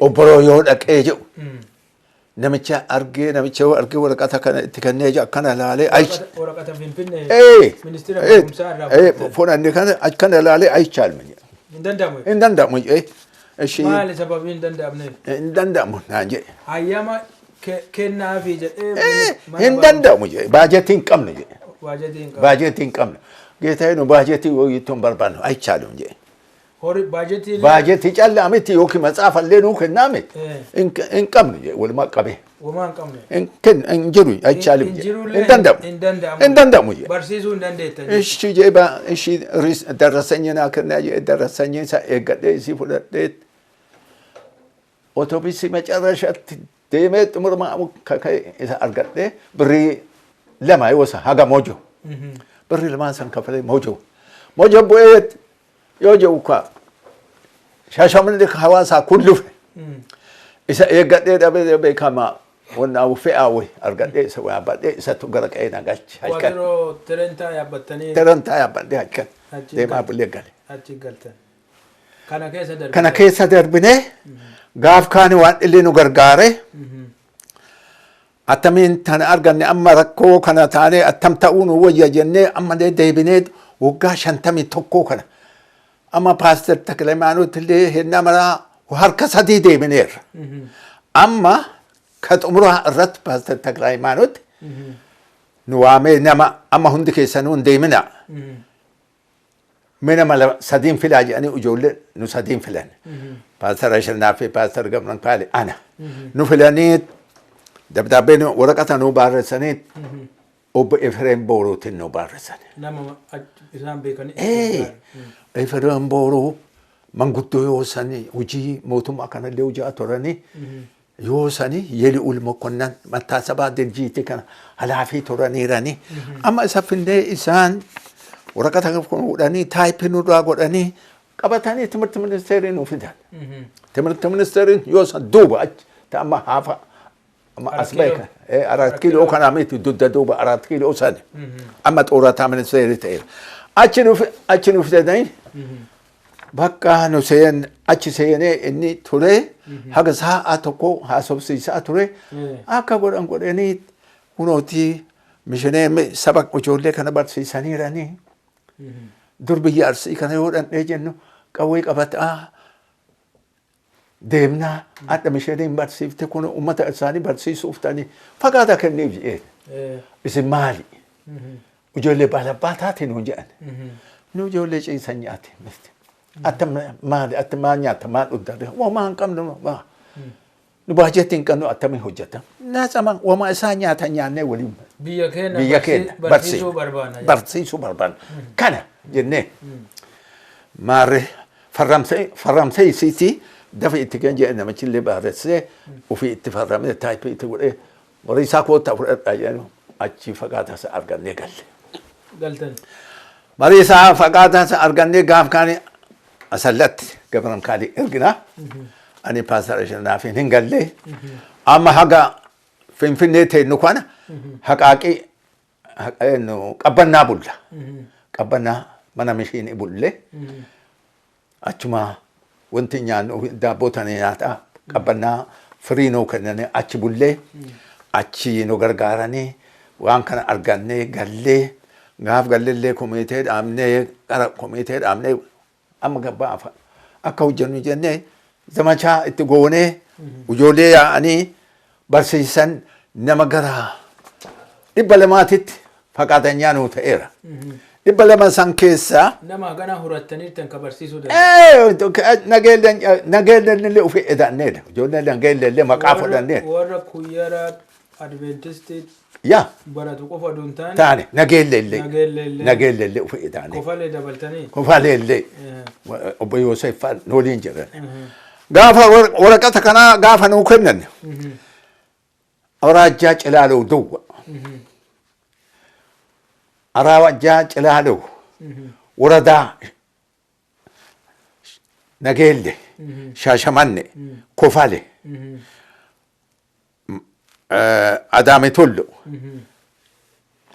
Obboroo yoo dhaqee jiru namicha argee waraqata kana itti kennee jiru akkana ilaalee waraqata Finfinnee ministeera barumsaa irraa fudhannee kana ilaalee ayichaal miti. Hin danda'amu. Maali sababii hin danda'amne? Hin danda'amu naan jedhe. Hayyama kennaa fi jedhee hin danda'amu jedhe. Baajetii hin qabne jedhe. Baajetii hin qabne. Geetaayi nu baajetii wayittuu hin barbaannu ayichaalu jedhe. Baajetii callaa miti yookiin matsaafallee nuu kennaa miti. Hin qabne jedhe walumaa qabee. Wamaa hin qabne. Hin jiru ayichaalu jedhe. Hin danda'amu. Hin danda'amu jedhe. Barsiisuu hin dandeettan. Ishii jedhe ishii darasanyii naa kennaa jedhe darasanyii isaa eeggadhee isii fudhadhee otobusii macarrashatti deemee xumurmaa kaka'e isa argadhee birrii lama yoosa haga mojo. Birrii lamaan san kafalee mojo. Mojo bu'ee yoo jiru kaa Shaashamannee hawaasaa kun lufe. Isa eeggadhee dhabee beekamaa wannaa fe'aa wayi argadhee isa yaabbadhee isatu gara qe'ee nagachi. Waajjiroo Tirentaa yaabbattanii. Tirentaa yaabbadhee halkan deemaa bulee gale. Achi galtan. Kana keessa darbinee. Kana keessa darbinee gaaf kaani waan illee nu gargaare. Attamiin tana arganne amma rakkoo kana taanee attam ta'uu nu wayya jennee amma deebinee waggaa 51 kana. Amma Paaster Takilemaanut illee hennaa maraa harka sadii deebineerra. Amma ka xumuraa irratti Paaster Takilemaanut nu waamee nama amma hundi keessanuu hin deemina. Mina mala sadiin filaa jedhanii ijoollee nu sadiin filan. Paaster Ashirnaa fi Paaster Gamran Kaale ana. Nu filanii dabdaabbeen waraqata nu barreessanii obbo Efreem Boorootiin nu barreessan. Nama isaan beekanii. Efreem Booroo manguddoo yoo sanii hojii mootummaa kanallee hojii turanii yoo sanii Yeli Ulmokonnan Mattaasabaa Dirjiitii kana halaafii turaniiranii. Amma isa finnee isaan waraqata fuudhanii taayipii nurraa godhanii qabatanii timirti ministeerii nu fidan. Timirti ministeeriin yoo san duuba achi ta'amma haafa amma as beeka 4 kiiloo kana miti dudda duuba 4 kiiloo sani amma xoorataa ministeerii ta'eera. Achi nu fidanii bakka nu seen achi seenee inni ture haga sa'a tokko haasofsiisaa ture akka godhanii kunootii mishinee saba ijoollee kana barsiisaniiranii. Dur biyya Arsii kana yoo dhandhee jennu qawwee qabataa deemnaa adda mishineen barsiifte kun uummata isaanii barsiisuuf ta'anii fagaata kenneef jedhee isin maali? Ijoollee baalabbaa taate nuun jedhan. Nu ijoollee ciisan nyaate. Maali maal nyaata maal dhugdare wamaa hin qabnu nu baajetti hin qabnu attamiin hojjetan. Naasama wamaa isaa nyaata nyaannee waliin. Biyya keenya barsiisuu barbaanna. Kana jennee maarree farramsee isiitii dafa itti kan jedhe namachillee barreessee ofii itti farramee taayipii itti godhee horii isaa koottaa fudhadhaa jedhu achi fagaataa isa argannee galle. Galtan. Marii isaa fagaataa isa argannee gaaf kaanii asallatti Gamran Kaalii erginaa. Ani Paaster Ashirnaa fi hin gallee. Amma haga Finfinnee teennu kana haqaaqii qabbannaa bulla. Qabbannaa mana mishiinii bullee. Achuma wanti nyaannu daabboo tanii nyaataa qabbannaa firii nuu kennanii achi bullee achi nu gargaaranii waan kana argannee gallee gaaf galleellee komitee dhaabnee qara komitee dhaabnee amma gabbaa akka hojjennu jennee zamachaa itti goonee ijoollee yaa'anii barsiisan nama gara 200 faqaatanyaa nuu ta'eera. 200 san keessa nama gana hurattaniirtan ka barsiisuu dandeenya. Nageelleen illee ofii edanneedha. Ijoolleen nageellee maqaa fudhanneedha. Warra kuyyara Adventistii yaa baratu qofa duun taane nageellee ofii edanne. Kofalee dabaltanii. Kofalee obbo Yoosef nooliin jedhan. Gaafa waraqata kanaa gaafa nuu kennan Awraajjaa Cilaaluu duwwa. Awraajjaa Cilaaluu waradaa Nageelle Shaashamanne Kofale Adaame Tullu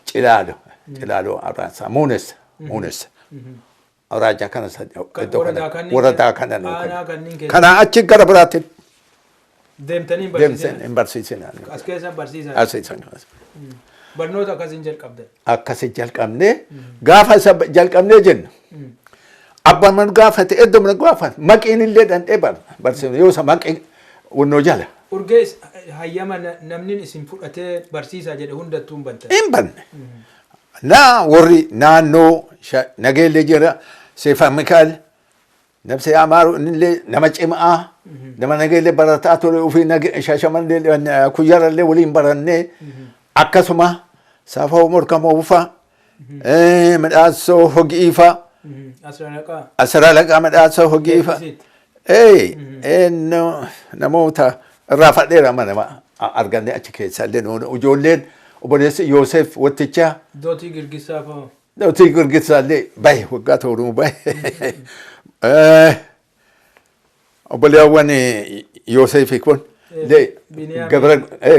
Cilaaluu Awraansaa Muunes Awraajjaa kana waradaa kana kana achi gara biraatti Deemtanii deemseen barsiisan. hin barsiisinaan. As keessa barsiisan. Barsiisan. Barnoota akkasiin jalqabdan. Akkasi jalqabnee gaafa isa jalqabnee jennu abbaan man gaafate iddoo mana gaafate maqiin illee dhandhee barsiifne yoo isa maqii wannoo jala. Urgee hayyama namni isin fudhatee barsiisaa jedhe hundattuu hin bantan. Hin banne. Naa warri naannoo nageellee jira Seefaa Mikael nabse Amaaru innillee nama cimaa nama nageellee barataa ture ofii Shaashamanlee Kuyyarallee waliin barannee akkasuma Saafaa Morkamoo Bufaa Midhaansoo Hogiifaa Asiraalaqaa Midhaansoo Hogiifaa namoota irraa fadheera nama arganne achi keessa illee ijoolleen obboleessi Yoosef Wattichaa Dootii Girgisaa fa'aa. Dootii Girgisaa illee bahe waggaa tooruu bahe obboleewwan Yoosef kun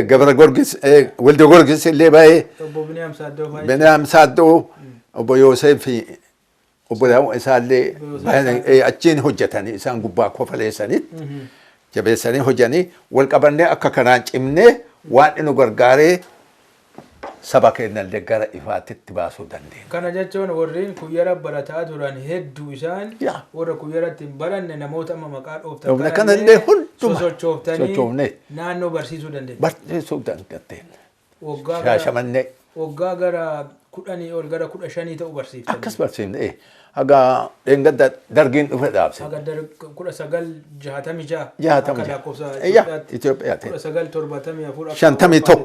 Gabra Gorgis Walde Gorgis illee bahe Obbo Biniyaam Saaddoo fa'aa. Biniyaam Saaddoo obbo Yoosef obboleewwan isaallee achiin hojjetanii isaan gubbaa kofaleessanitti jabeessanii hojjanii wal qabannee akka kanaan cimnee waan nu gargaaree saba keenyallee gara ifaatitti baasuu dandeenya. Kana jechuun warreen kuyyara barataa turan hedduu isaan warra kuyyaratti hin baranne namoota amma maqaa dhooftan kanallee hunduma sochooftanii naannoo barsiisuu dandeenya. Barsiisuu dandeenya. Shaashamannee. Waggaa gara 10 ol gara 15 ta'u barsiiftan. Akkas barsiifne haga dheengadda dargiin dhufe dhaabse. Haga 1966. Jahatami Itoophiyaati. 1974. 51.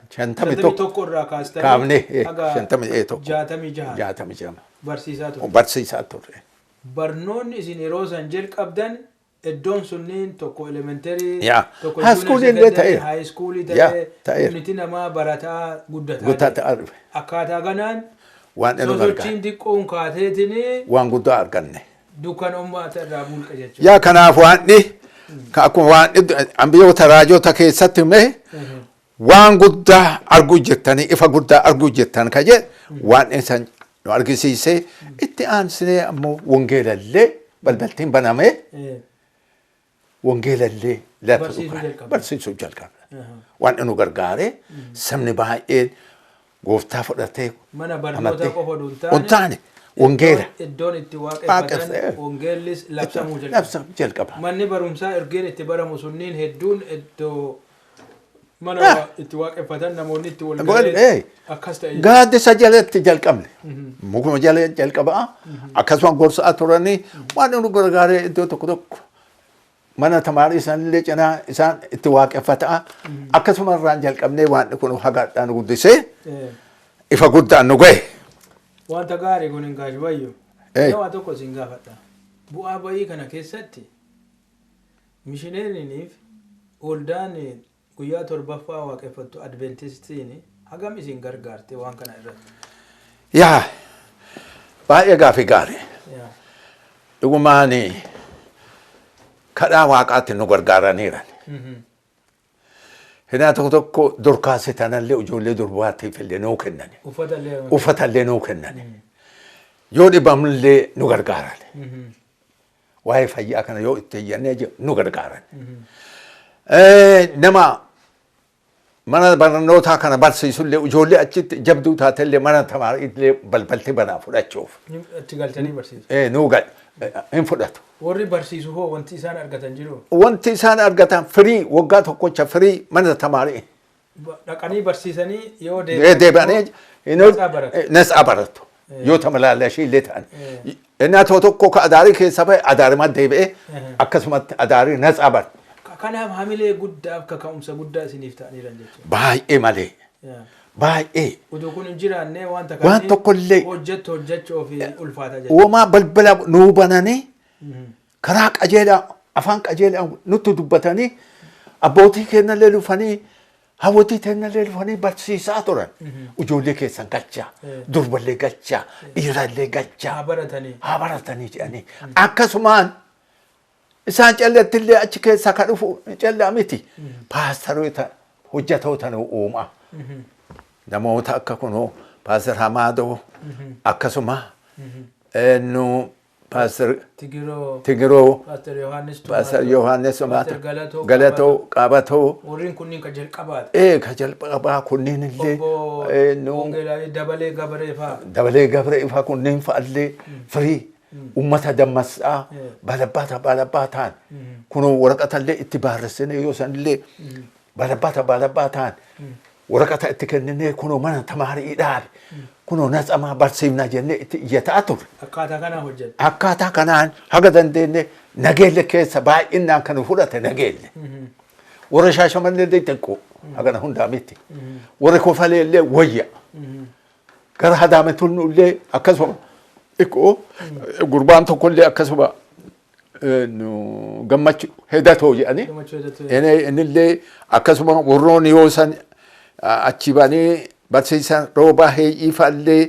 51 irraa kaastanii. Kaafne haga 51. 66. Barsiisaa ture. Barsiisaa ture. Barnoonni isin yeroo san jalqabdan iddoon sunniin tokko elementarii tokko high schoolii ta'ee uniti namaa barataa guddataa akkaataa kanaan sosochiin xiqqoon kaateetini waan guddaa arganne dukkan uummata irraa mulqa jechuudha. Yaa kanaaf waanni akkuma waan ambiyoota raajota keessatti mee waan guddaa arguu jettanii ifa guddaa arguu jettan ka jedhe waan isaan nu argisiisee itti aansinee ammoo wangeelallee balbaltiin banamee wangeelallee barsiisuu jalqabna. Waan nu gargaare sabni baay'een gooftaa fudhatee mana barnootaa qofa hin taane wangeela iddoon itti waaqeffatan wangeellis labsamuu jalqaba. Manni barumsaa ergeen itti baramu sunniin hedduun iddoo mana itti waaqeffatan namoonni itti wal galee akkas ta'e. Gaaddisa jalatti jalqabne mukuma jala jalqabaa akkasuma gorsaa turanii waan nu gargaaree iddoo tokko tokko mana tamaarii isaanillee cinaa isaan itti waaqeffataa akkasuma irraan jalqabnee waan kun hagaadhaan guddisee ifa guddaan nu gahe. Wanta gaarii kun hin gaashbayyo. Waa tokko isin gaafadha. Bu'aa bayii kana keessatti mishineeriniif oldaan guyyaa 7ffaa waaqeffattu adventistiin hagam isin gargaarte waan kana irratti? Yaa baay'ee gaafii gaarii. Dhugumaanii kadhaa waaqaatti nu gargaaraniiran. Hinaa tokko tokko dorkaasitanallee ijoollee durbaatiif illee nuu kennani. Uffatallee nuu kennani. Yoo dhibamnillee nu gargaaran. Waa'ee fayyaa kana yoo itti iyyannee nu gargaaran. Nama mana barnootaa kana barsiisullee ijoollee achitti jabduu taatellee mana tamaariillee balbalti banaa fudhachuuf. Itti galchanii barsiisu. Nuu gal hin fudhatu. Warri barsiisu hoo wanti isaan argatan jiru? Wanti isaan argatan firii waggaa tokkocha firii mana tamaarii. Dhaqanii barsiisanii yoo deebi'anii nasaa baratu. Yoo tamalaalashii illee ta'an. Inni tokko ka adaarii keessa bahe adaarima deebi'ee akkasumatti adaarii nasaa baratu. Kanaaf hamilee guddaaf kaka'umsa guddaa isiniif ta'aniiran jechuudha. Baay'ee malee. Baay'ee. Utuu kun hin jiraanne wanta waan tokkollee hojjechuu fi ulfaata jechuudha. Uumaa balbala nuu bananii karaa qajeelaa afaan qajeelaa nutti dubbatanii abbootii keenyallee dhufanii hawwatii keenyallee dhufanii barsiisaa turan. Ijoollee keessan galchaa durballee galchaa dhiirallee galchaa haa baratanii jedhanii akkasumaan isaan callattillee achi keessaa ka dhufu callaa miti paastaroota hojjetoota nu uumaa. Namoota akka kunoo Paastor Hamaadoo akkasuma nu Pastor Tigiroo, Tigiroo, Pastor Yohaannis Pastor Tumaatoo, Yohaannis Pastor Tumaatoo, Galatoo, Qabatoo. warreen kunniin ka jalqabaati. Ka jalqabaa kunniin illee Obbo Wongelaalee Dabalee Gabaree fa'aa. dabalee Gabree ifaa kunniin fa'allee firii ummata dammassaa balabbaataan kunoo waraqatallee itti baarressine yoo sanillee balabbaataan waraqata itti kennine kunoo mana tamaarii dhaabe kunoo natsamaa barsiifna jennee itti iyyataa ture. Akkaataa kanaan hojjeta. Akkaataa kanaan haga dandeenye nageelle keessa baay'inaan kan fudhate nageelle. Warra Shaashamannee illee xiqqoo hagana hundaa miti. Warra Kofalee illee wayya. Gara Hadaametuun illee akkasuma xiqqoo gurbaan tokko illee akkasuma gammachuu hedatoo jedhanii. Inni illee akkasuma warroon yoo san achi banii barsiisan roobaa heeyyii fa'allee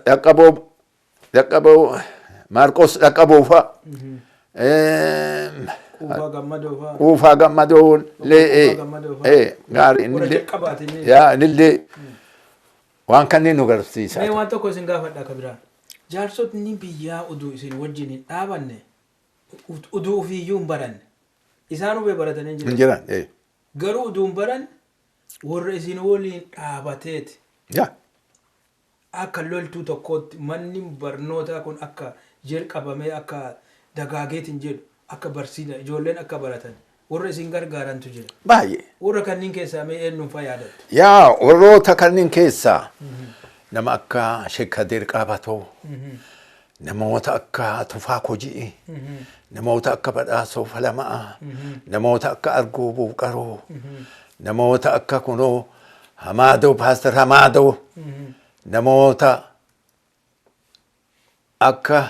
dhaqqaboo Maarqos dhaqqaboo fa'a. Quufaa gammadoo illee gaarii innillee waan kanneen nu agarsiisa. Mee waan tokko isin gaafadha kabiraa. Jaarsotni biyyaa uduu isin wajjin hin dhaabanne uduu ofiiyyuu hin baranne. Isaan hubee baratanii hin jiran. Garuu uduu hin baranne warra isin waliin dhaabateeti. Akka loltuu tokkootti manni barnootaa kun akka jalqabamee akka dagaageetiin jedhu akka barsiisa ijoolleen akka baratan warra isin gargaarantu jira. Baay'ee. Warra kanneen keessaa mee eenyuun fa'aa yaadattu? Warroota kanneen keessaa nama akka Sheek Kadir Qaabatoo, namoota akka Tufaa Kojii, namoota akka Badhaasoo Falamaa, namoota akka Argoo Buuqaroo, namoota akka kunoo Hamaadoo Paaster Hamaadoo, namoota akka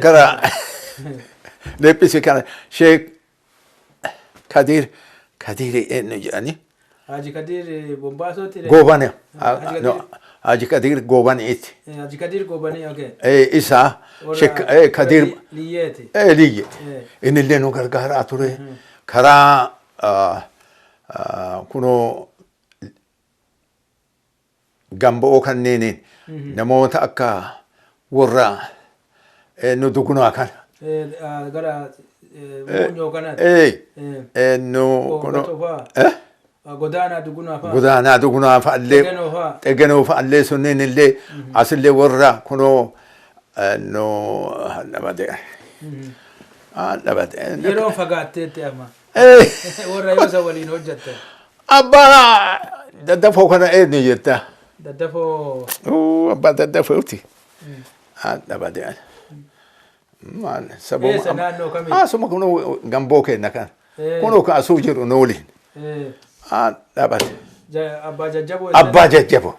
gara leephisi kana Sheek Kadir eenyu jedhani Haji Kadir Bombaasooti Goobane Haji Kadir Goobaniiti Haji Kadir Goobanii okay isa Sheek Kadir Liyyeeti inni illee nu gargaaraa ture karaa kunoo gamba'oo kanneeniin namoota akka warra nu dugunaa kana. Gara munyoo kanaati. Nu kunoo. Godaanaa dugunaa fa'aa. Godaanaa dugunaa fa'allee. Xegenoo fa'allee sunniin illee asillee warra kunoo nu dhabate. Dhabate. Yeroo fagaatteetti amma. Warra yoo isa waliin hojjette. Abbaa daddafoo kana eenyu jetta. Daddafoo. Abbaa daddafooti. Dhabate. Maal sababa. Eessa naannoo kamii? Suma kunoo gamboo kenna kan. Kunoo kaasuu jiru nooliin. Dhabate. Abbaa jajjaboo. Abbaa jajjaboo.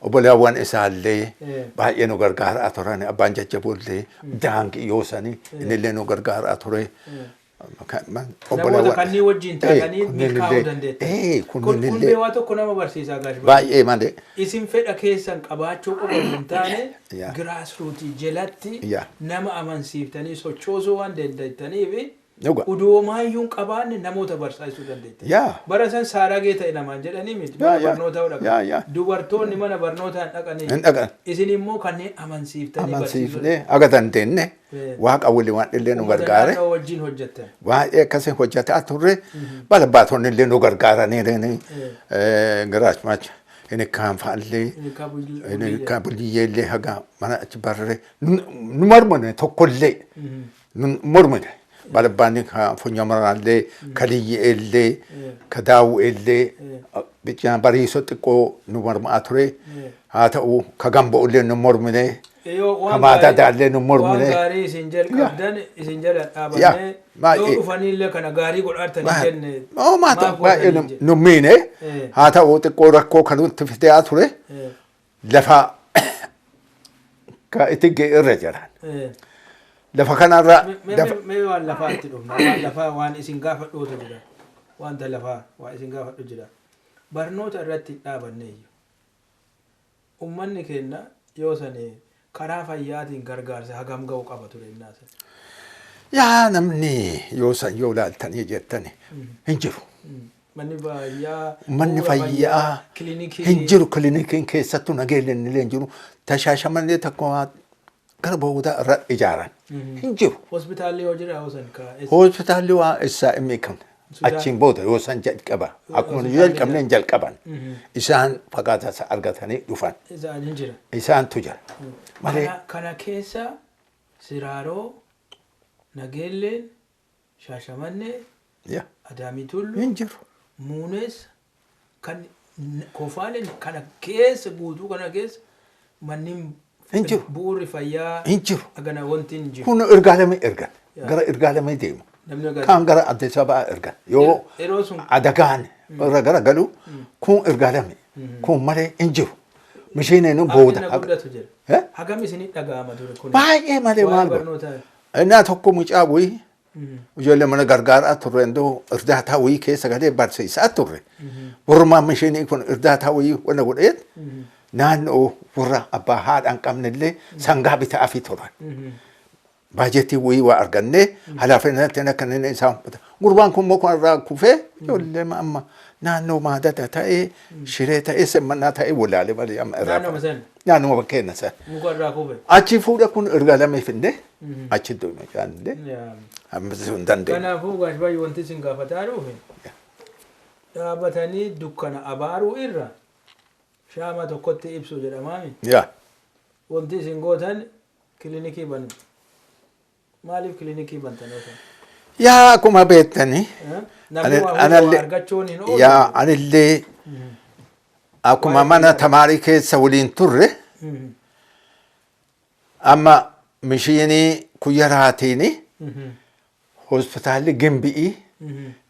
Obboleewwan isaallee baay'ee nu gargaaraa turan. Abbaan jajjaboo illee daangi yoo sanii innillee nu gargaaraa ture. Namoota kanneen wajjin taa'anii milkaa'uu dandeetta. Kun waa tokko nama barsiisaa gaashii. Baay'ee malee. Isin fedha keessan qabaachuu qofa hin taane giraasruutii jalatti nama amansiiftanii sochoosuu waan dandeettaniif udoomayyuun qabaanne namoota barsiisuu dandeetta. Bara san saaragee ta'e namaan jedhanii miti mana barnootaa dhaqan. Dubartoonni mana barnootaa hin dhaqan. Isin immoo kanneen amansiiftanii barsiisuu. Aga dandeenye waaqa wali waan illee nu gargaare. Wajjin hojjettan. Baay'ee akkasii hojjetaa turre balabbaatonni illee nu gargaaranii garaachumaacha. Inni kaan fa'allee inni kaan bulliyyee illee haga mana achi barre nu mormine tokkollee nu mormine. Balabbaanni ka funyamaraallee kaliyyee illee ka daawwu illee bichaan bariisoo xiqqoo nu mormaa ture haa ta'u ka gamba'u illee nu mormine ka maadaadaa illee nu mormine. Waan gaarii isin jalqabdan isin jala dhaabannee yoo dhufanii illee kana gaarii godhaatanii jenne. Baay'ee nu miine haa ta'u xiqqoo rakkoo kan nutti fidee ture lafa ka itti ga'e irra jiran. Lafa kanarra. Mee waan lafaatti dhufna waan lafaa waan isin gaafadhootu jira wanta lafaa waan isin gaafadhu jira barnoota irratti dhaabanneeyyu ummanni keenya yoo sanii karaa fayyaatiin gargaarsa hagam ga'u qaba ture innaasa. Yaa namni yoo san yoo laaltanii jettani hin jiru. manni fayyaa hin jiru kilinikiin keessattuu nageelleen illee hin jiru tashaashamallee tokko gara booda irra ijaaran hin jiru. Hospitaalli yoo jira hoosan ka. Hospitaalli waa isaa inni kan achiin booda yoo san jalqaba akkuma jalqabneen jalqaban isaan fagaataa argatanii dhufan. Isaan hin jira. Isaantu jira. Malee kana keessa Siraaroo nageelleen Shaashamannee Adaamii Tulluu hin jiru. Muunees kan Kofaaleen kana keessa guutuu kana keessa manni hin jiru. Bu'uurri fayyaa hin jiru. Agana wanti hin jiru. Kun ergaalamee ergan. Gara ergaalamee deemu. Kan gara Addis Ababaa ergan. Yoo adagaan irra gara galu kun ergaalame. Kun malee hin jiru. Mishiineen booda. Hagam isinii dhaga'ama ture kun. Baay'ee malee maal godhu. Innaa tokko mucaa bu'ii. Ijoollee mana gargaaraa turre indoo irdaataa wayii keessa galee barsiisaa turre. Warrumaan mishiinii kun irdaataa wayii wanta godheet naannoo warra abbaa haadhaan qabnellee sangaa bitaa fi turan. Baajetii wayii waa argannee halaafinatti akka inni isaan gurbaan kun muka irraa kufee ijoollee amma naannoo maadada ta'ee shiree ta'ee simmannaa ta'ee walaalee malee amma irraa. Naannoo bakkeenya sana. Muka irraa kufe. Achi fuudha kun ergaalamee finnee achi deemee jaanillee. Hambisuu hin dandeenye. Kanaafuu gaashbaayyi wanti isin gaafataa dhufe dhaabatanii dukkana abaaruu irra shaama tokkotti ibsu jedhamaami. Wanti isin gootan kilinikii banu. Maaliif kilinikii bantan ootan? Yaa akkuma beektanii. Namni waa argachuun hin oolu. Yaa anillee akkuma mana tamaarii keessa waliin turre amma mishiinii kuyyaraatiini hospitaalli Gimbii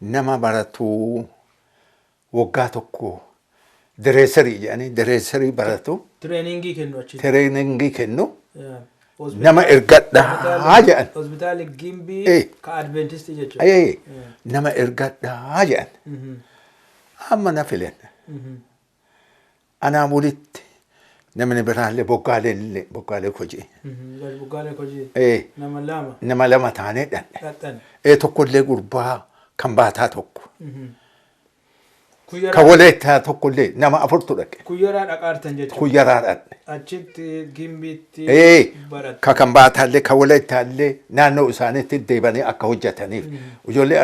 nama baratu waggaa tokko direesarii jedhanii direesarii baratu. Tireeningii kennu achi. Tireeningii kennu. Nama ergadhaa jedhan. Hospitaalli Gimbii ka Adventistii jechuudha. Nama ergadhaa jedhan. Amma na filan. Anaa walitti namni biraallee boggaalee hojii. Boggaalee hojii. Nama lama taanee dhanne. Tokkollee gurbaa kan baataa tokko. Kan waleettaa tokkollee nama afurtu dhaqe. Kuyyaraa dhaqaartan jechuudha. Kuyyaraa dhaqne. Achitti Gimbiitti barate. Kan baataallee kan waleettaallee naannoo isaaniitti deebanii akka hojjetaniif. Ijoollee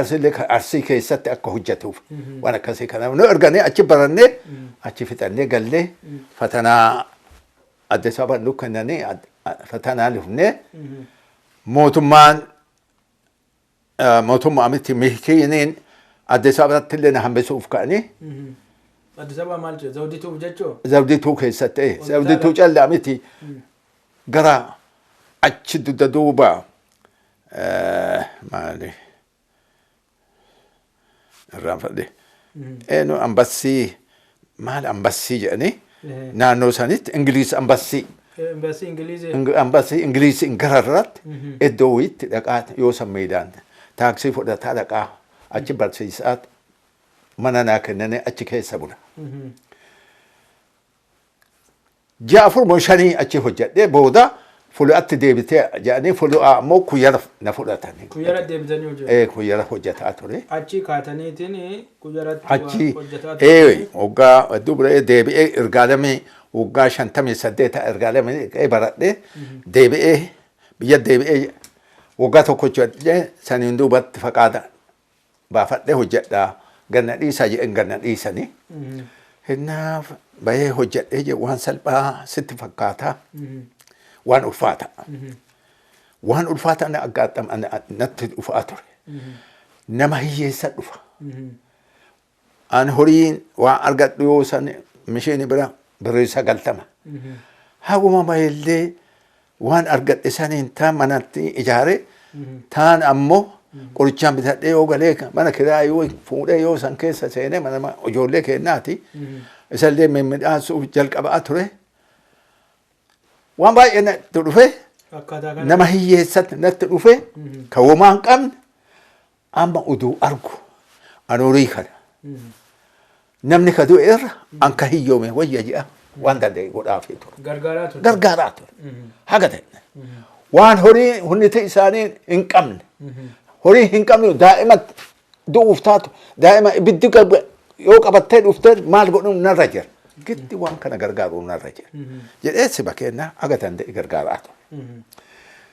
arsii keessatti akka hojjetuuf. Waan akkasii kanaaf nu erganii achi barannee achi fixannee gallee fatanaa Addis Ababaa nu kennanii fatanaa lufnee mootummaan miti mihikiiniin Addis Ababaatti illee na hambisuuf ka'anii. Addis Ababaa maal jedhu zawdituuf jechuu? Zawdituu keessatti zawdituu callaa miti gara achi dudda duuba maali irraan fadhe eenyu ambassii maal ambassii jedhanii naannoo sanitti Ingiliis ambassii. Ambassii Ingiliisiin gararratti iddoo wayiitti dhaqaa yoo san meedaan taaksii fudhataa dhaqaa. Achi barsiisaat mana naa kennanii achi keessa bula. Ji'a 4-5 achi hojjedhee booda fuulatti deebitee jedhanii fuulaa ammoo kuyyara na fudhatanii. Kuyyara deebitanii hojjetaa? Kuyyara hojjetaa ture. Achi kaataniitiin kuyyaratti hojjetaa ture? Waggaa dubree deebi'ee ergaalamee waggaa 58 ergaalamee baradhee deebi'ee biyya deebi'ee waggaa tokko hojjedhee saniin duubatti faqaadaan. Baafadhee hojjedhaa ganna dhiisaa jedhan ganna dhiisanii. Hinnaaf bahee hojjedhee waan salphaa sitti fakkaataa waan ulfaata. Waan ulfaata natti dhufaa ture. Nama hiyyeessa dhufa. An horiin waan argadhu yoo san mishiini bira birrii 90. Haguma baheellee waan argadhe saniin taan manatti ijaare taan ammoo qorichaan bitadhee yoo galee mana kiraa yoo fuudhee yoo san keessa seenee mana ijoollee kennaati. Isallee miidhaasuuf jalqabaa ture. Waan baay'ee natti dhufe nama hiyyeessatti natti dhufe kan homaa hin qabne amma uduu argu anuurii kana. Namni ka du'e irra an ka hiyyoome wayya ji'a waan danda'e godhaafii ture. Gargaaraa ture. Haga ta'e. Waan horii hundi isaanii hin qabne. Horii hin qabne daa'ima du'uuf taatu daa'ima ibiddi yoo qabattee dhufte maal godhuun narra jira. Gitti waan kana gargaaruun narra jira. Jedhee si bakkeennaa agatan ta'e gargaaraa ture.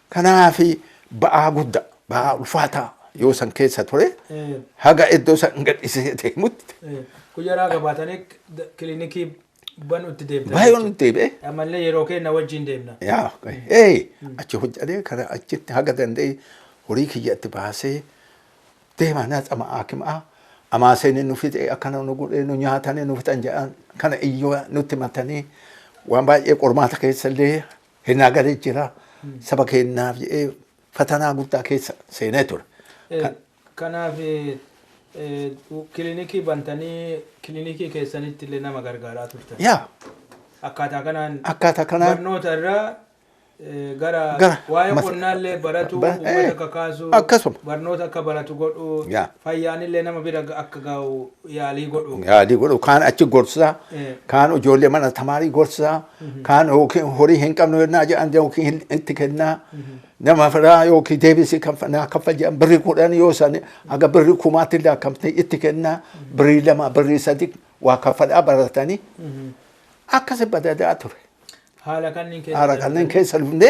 Kanaafi ba'aa guddaa ba'aa ulfaataa yoo san keessa ture haga iddoo san gadhiisee deemutti. Guyyaa gabaatanii kilinikii banuutti deemte. Baay'ee nutti deebi'e. Ammallee yeroo kenna wajjin deemna. Yaa achi hojjatee karaa achitti haga danda'e horii kiyyatti baasee deemaa na xama hakimaa. Amaaseen nu fixee akkana nu godhee nu nyaatanii nu fixan jedhan kana iyyoo nutti matanii waan baay'ee qormaata keessa illee hin agaree jira. Saba keenyaaf jedhee fatanaa guddaa keessa seenee ture. Kanaaf kilinikii bantanii kilinikii keessanitti illee nama gargaaraa turtan. Yaa. Akkaataa kanaan barnoota irraa gara waa'ee qonnaallee baratu uummata kakaasu barnoota akka baratu godhu fayyaanillee nama bira akka ga'u yaalii godhu kaan achi gorsaa kaan ijoollee mana tamaarii gorsaa kaan horii hin qabnu yennaa jedhan yookiin itti kennaa nama firaa yookiin deebisii kaffal jedhan birrii kudhan yoo san aga birrii kumaatti illee akkamtee itti kennaa birrii lama birrii sadi waa kaffalaa baratanii akkasi badadaa ture. Haala kanneen keessa dhufnee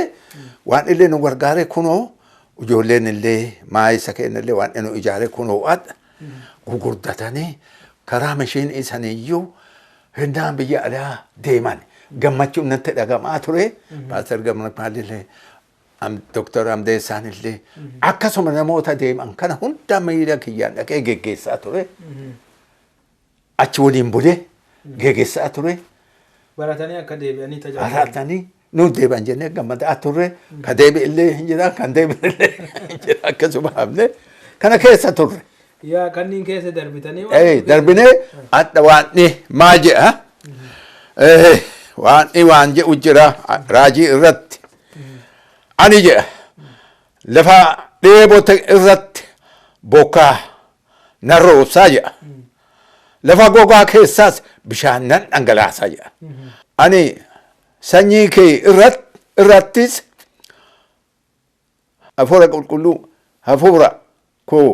waan illee nu gargaare kunoo ijoolleen illee maayisa keenya illee waan nu ijaare kunoo adda gugurdatanii karaa mashiin isaniyyuu hindaan biyya alaa deeman gammachuun natti dhagamaa ture. Paaster Gammachuun illee Dr. Amdeessaan illee akkasuma namoota deeman kana hunda miila kiyyaan dhaqee geggeessaa ture. Achi waliin bulee geggeessaa ture. Baratanii akka deebi'anii tajaajilan. Baratanii nu deebi'an jennee gammadaa turre ka deebi'e illee hin jira kan deebi'e illee hin jira akkasuma hafne kana keessa turre. Yaa kanneen keessa darbitanii. Darbinee adda waanni maal jedha waanni waan jedhu jira raajii irratti ani jedha lafa dheebote irratti bokkaa narra obsaa jedha. Lafa gogaa keessaas bishaan nan dhangalaasaa jedha. Ani sanyii kee irrattis hafuura qulqulluu hafuura koo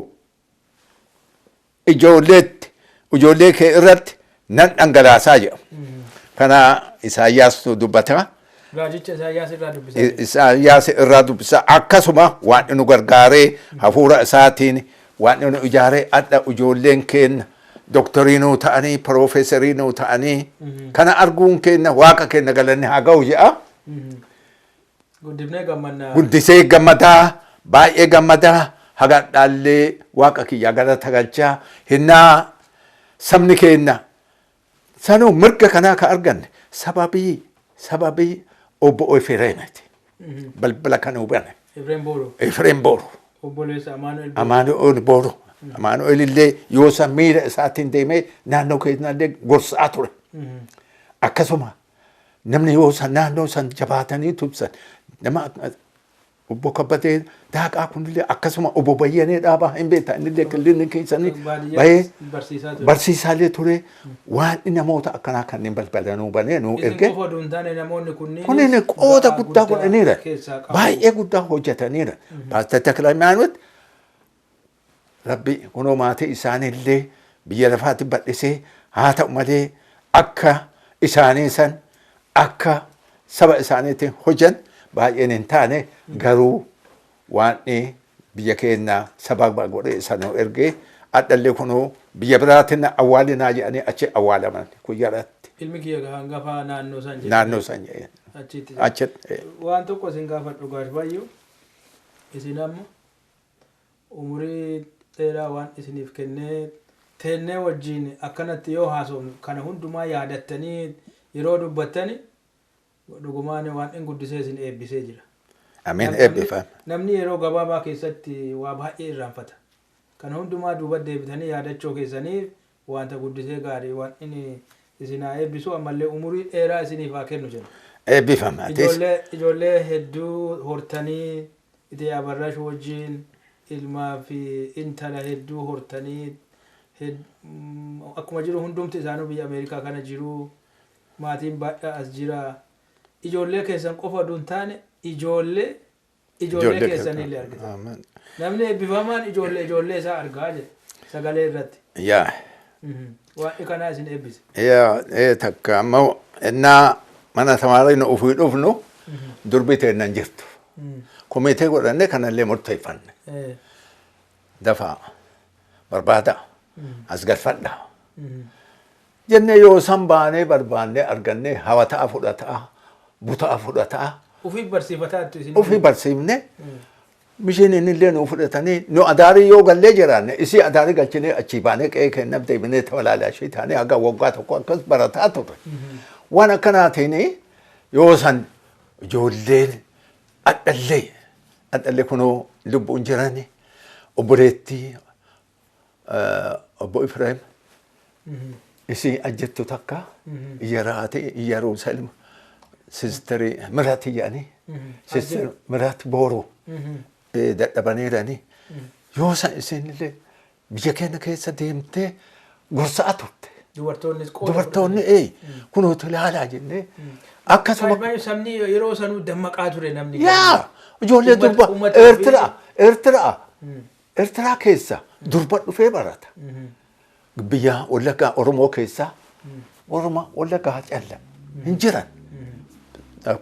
ijoollee kee irratti nan dhangalaasaa jedha. Kana Isaayyaastu dubbata. Raajicha Isaayyaas irraa dubbisa. Isaayyaas irraa dubbisa. Akkasuma waan nu gargaaree hafuura isaatiin waan nu ijaaree adda ijoolleen keenya doktoriinuu ta'anii piroofeesariinuu ta'anii kana arguun keenya waaqa keenya galanni haa ga'u jedha. Guddisee gammadaa baay'ee gammadaa hagadhaallee waaqa kiyya galata galchaa hinnaa sabni keenya sanuu mirga kanaa ka arganne sababii obbo Efreemiti balbala kan hubane. Efreem Booro. Amaanu'eel Booro. Amaanu'eel illee yoo san miira isaatiin deemee naannoo keenyallee gorsaa ture. Akkasuma namni yoo san naannoo san jabaatanii tubsan nama obbo Kabbatee Daaqaa kunillee akkasuma obbo Bayyanee Dhaabaa hin beektaa innillee killinni keessanii bahee barsiisaallee ture waan namoota akkanaa kanneen balbalanuu banee nuu erge. Kunneen qooda guddaa godhaniira baay'ee guddaa hojjetaniira. Paaster Taklamaanut Rabbi kunoo maatii isaaniillee biyya lafaatti bal'isee haa ta'u malee akka isaanii san akka saba isaaniitiin hojjan baay'een hin taane garuu waan biyya keenya saba godhee sanuu ergee addallee kunoo biyya biraatiin awwaalinaa jedhanii achi awwaalaman guyyaadhaatti. Ilmi kiyya hangafa naannoo san jedhee. Naannoo san jedhee. Achitti. Waan tokko isin gaafadhu gaashbayyuu isin amma umurii dheeraa waan isiniif kennee teennee wajjin akkanatti yoo haasofnu kana hundumaa yaadattanii yeroo dubbattani dhugumaan waan inni guddisee isin eebbisee jira. Ameen eebbifame. Namni yeroo gabaabaa keessatti waa baay'ee irraanfata. Kana hundumaa duuba deebitanii yaadachuu keessaniif wanta guddisee gaarii waan inni isin haa eebbisu ammallee umurii dheeraa isiniif haa kennu jenna. Eebbifama. Ijoollee hedduu hortanii itti abarrash wajjin ilmaa fi intala hedduu hortanii akkuma jiru hundumti isaanuu biyya Ameerikaa kana jiru maatiin baay'ee as jira. Ijoollee keessan qofa duun taane ijoollee keessanillee argita. Namni eebbifamaan ijoollee isaa argaa jira sagalee irratti. وإكنا إسن إبز يا تكا ما إننا mana tamarin ofii dhufnu durbite nan jirtu komitee godhanne kanallee murteeffanne dafa barbaada as galfadha jenne yoo san baanee barbaanne arganne hawataa fudhataa butaa fudhataa ofii barsiifne mishin inillee nu fudhatanii nu adaari yoo gallee jiraanne isi adaari galchine achi baanee qe'ee kennab deebinee tawalaalashii taanee haga waggaa tokko akkas barataa turre waan akkanaatiin yoo san ijoolleen adhallee kunoo lubbuun jirani obboleetti obbo Ifreem isi ajjettu takka iyaraati Yerusaalem sisteri Mirati yaani sister Mirati Booroo dadhabaniirani yoo san isinillee biyya keenya keessa deemtee gorsaa turte. dubartoonni kunoo ilaalaa jennee akkasuma sabni yeroo sanuu dammaqaa ture namni yaa ijoollee durba Eertiraa keessa durba dhufee barata biyya Wallaggaa Oromoo keessa Oromoo Wallaggaa calla hin jiran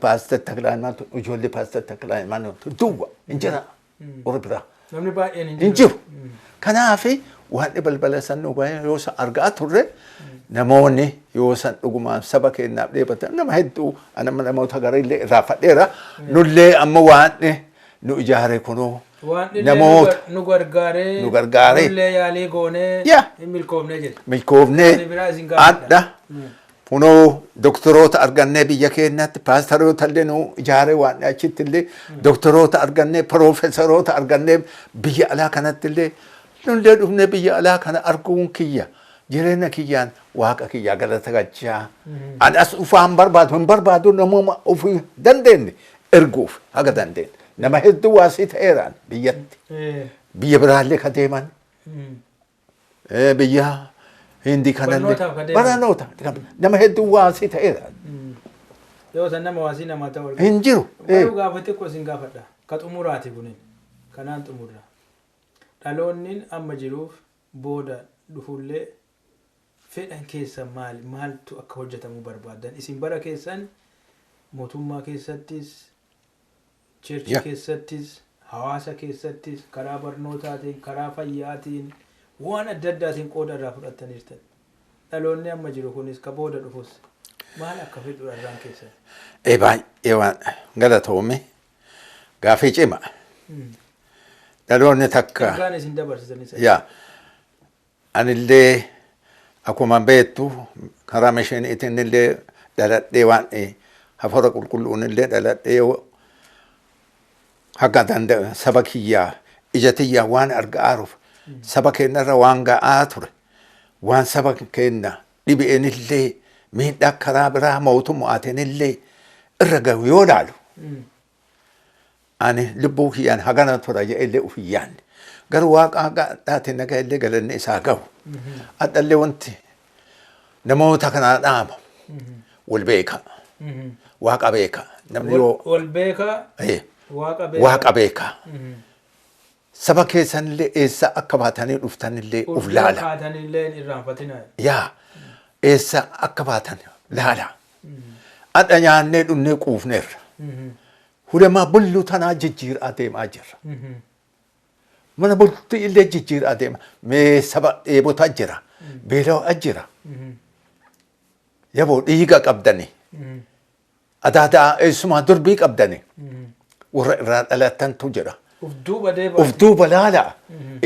Pastor Taklaayimaan ijoollee Pastor Taklaayimaan duwwa hin jiran Oromoo namni baay'een hin jiru kanaafi waan balbala san yoo san argaa turre namoonni yoo san dhugumaan saba keenyaaf dheebatan nama hedduu anama namoota garillee irraa fadheera nullee amma waan nu ijaare kunoo namoota nu gargaaree nullee yaalii goonee milkoofnee adda kunoo doktoroota argannee biyya keenyatti paastaroota illee nu ijaare waan achitti illee doktoroota argannee piroofesaroota argannee biyya alaa kanatti illee nullee dhufnee biyya alaa kana arguun kiyya jireenya kiyyaan waaqa kiyyaa galata gachaa anas ufaan barbaadu hin barbaadu namuma ofii dandeenye erguuf haga dandeenye nama hedduu waasii ta'eeraan biyyatti biyya biraallee ka deeman biyya hindi kanallee barnoota nama hedduu waasii ta'eeraan yoo san nama waasii namaa ta'u hin jiru gaafate ko sin gaafadha ka xumuraati kunin kanaan xumurra dhaloonni amma jiruuf booda dhufullee fedhan keessa maaltu akka hojjetamu barbaadan isin bara keessan mootummaa keessattis church keessattis hawaasa keessattis karaa barnootaatiin karaa fayyaatiin waan adda addaatiin qooda irraa fudhattaniirtan dhaloonni amma jiru kunis ka booda dhufus maal akka fedhu irraan keessan baay'ee waan galatoome gaafii cima dhaloonni takka kan isin dabarsitanis yaa anillee akkuma beektu karaa meeshaan ittiin illee dhaladhee waan hafuura qulqulluun illee dhaladhee haga danda'a saba kiyyaa ija tiyyaa waan argaa jiruuf saba keenyarra waan ga'aa ture waan saba keenya dhibeen illee miidhaa karaa biraa mootummaatiin illee irra gahu yoo laalu ani lubbuu kiyyaan hagana tura jedhee ufiyyaan garuu waaqa gadhaatiin nagaa illee galanni isaa gahu adhallee wanti namoota kanaa dhaama wal beeka waaqa beeka namni yoo wal beeka waaqa beeka saba keessan illee eessa akka baatanii dhuftan illee uf laala baatan illee irraanfatina yaa eessa akka baatan laala adha nyaannee dhunnee quufneerra hulemaa bullu tanaa jijjiiraa deemaa jirra mana bulti illee jijjiiraa deema mee saba dheebota jira beela'aa jira yaboo dhiiga qabdani adaadaa eessumaa durbii qabdani warra irraa dhalattantu jira uf duuba laala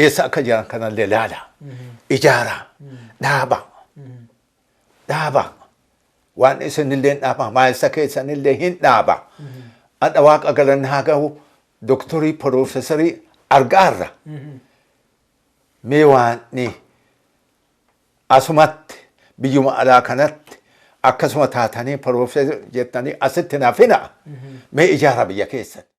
eessa akka jiran kanallee laala ijaara dhaaba waan isinillee dhaaba maayisa keessanillee hin dhaaba adha waaqa galanni haa gahu doktorii piroofesarii argaarra mee waan asumatti biyyuma alaa kanatti akkasuma taatanii piroofesar jettanii asitti naaf hina mee ijaara biyya keessatti